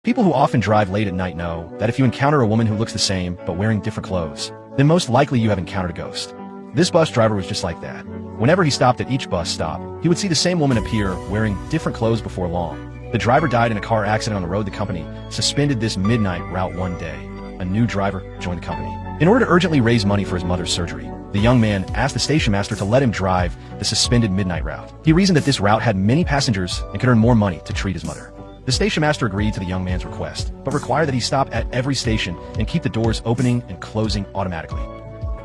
People who often drive late at night know that if you encounter a woman who looks the same but wearing different clothes, then most likely you have encountered a ghost. This bus driver was just like that. Whenever he stopped at each bus stop, he would see the same woman appear wearing different clothes before long. The driver died in a car accident on the road. The company suspended this midnight route one day. A new driver joined the company. In order to urgently raise money for his mother's surgery, the young man asked the station master to let him drive the suspended midnight route. He reasoned that this route had many passengers and could earn more money to treat his mother. The station master agreed to the young man's request, but required that he stop at every station and keep the doors opening and closing automatically.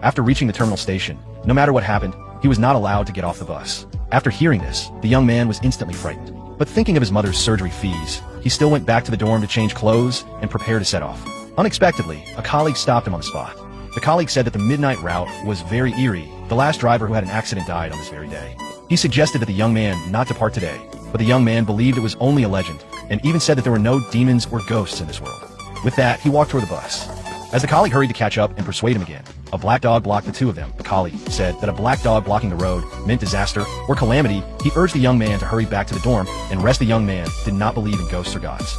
After reaching the terminal station, no matter what happened, he was not allowed to get off the bus. After hearing this, the young man was instantly frightened. But thinking of his mother's surgery fees, he still went back to the dorm to change clothes and prepare to set off. Unexpectedly, a colleague stopped him on the spot. The colleague said that the midnight route was very eerie. The last driver who had an accident died on this very day. He suggested that the young man not depart today, but the young man believed it was only a legend, and even said that there were no demons or ghosts in this world. With that, he walked toward the bus. As the colleague hurried to catch up and persuade him again, a black dog blocked the two of them. The colleague said that a black dog blocking the road meant disaster or calamity. He urged the young man to hurry back to the dorm, and rest the young man did not believe in ghosts or gods.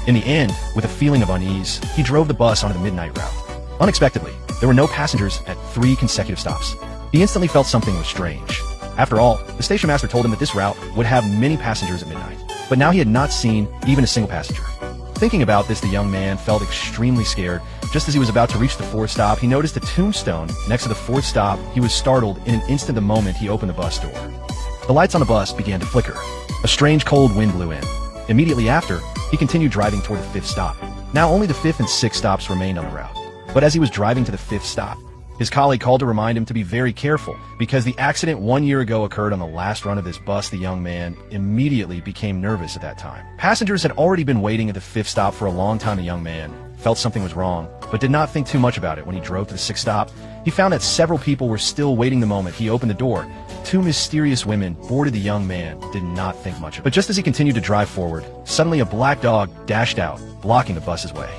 In the end, with a feeling of unease, he drove the bus onto the midnight route. Unexpectedly, there were no passengers at 3 consecutive stops. He instantly felt something was strange. After all, the station master told him that this route would have many passengers at midnight, but now he had not seen even a single passenger. Thinking about this, the young man felt extremely scared. Just as he was about to reach the 4th stop, he noticed a tombstone next to the 4th stop. He was startled in an instant the moment he opened the bus door. The lights on the bus began to flicker. A strange cold wind blew in. Immediately after, he continued driving toward the 5th stop. Now only the 5th and 6th stops remained on the route. But as he was driving to the 5th stop, his colleague called to remind him to be very careful because the accident 1 year ago occurred on the last run of this bus. The young man immediately became nervous at that time. Passengers had already been waiting at the 5th stop for a long time. The young man felt something was wrong, but did not think too much about it. When he drove to the 6th stop, he found that several people were still waiting. The moment he opened the door, 2 mysterious women boarded. The young man did not think much of it. But just as he continued to drive forward, suddenly a black dog dashed out, blocking the bus's way.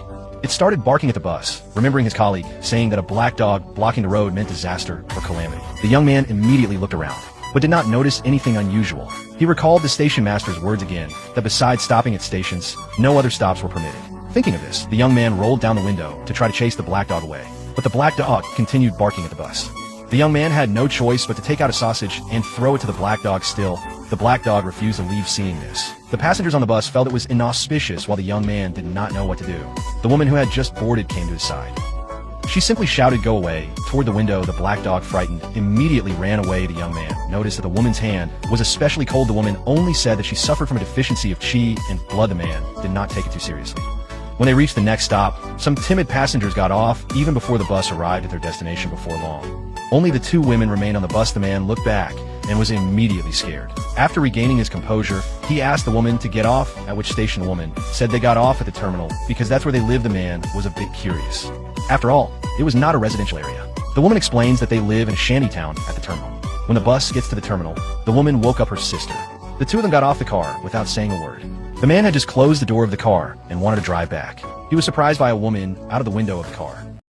It started barking at the bus, remembering his colleague saying that a black dog blocking the road meant disaster or calamity. The young man immediately looked around, but did not notice anything unusual. He recalled the station master's words again, that besides stopping at stations, no other stops were permitted. Thinking of this, the young man rolled down the window to try to chase the black dog away, but the black dog continued barking at the bus. The young man had no choice but to take out a sausage and throw it to the black dog. Still, the black dog refused to leave. Seeing this, the passengers on the bus felt it was inauspicious, while the young man did not know what to do. The woman who had just boarded came to his side. She simply shouted, "Go away." Toward the window, the black dog, frightened, immediately ran away. The young man noticed that the woman's hand was especially cold. The woman only said that she suffered from a deficiency of chi and blood. The man did not take it too seriously. When they reached the next stop, some timid passengers got off even before the bus arrived at their destination before long. Only the 2 women remained on the bus. The man looked back and was immediately scared. After regaining his composure, he asked the woman to get off, at which station the woman said they got off at the terminal because that's where they live. The man was a bit curious. After all, it was not a residential area. The woman explains that they live in a shanty town at the terminal. When the bus gets to the terminal, the woman woke up her sister. The 2 of them got off the car without saying a word. The man had just closed the door of the car and wanted to drive back. He was surprised by a woman out of the window of the car.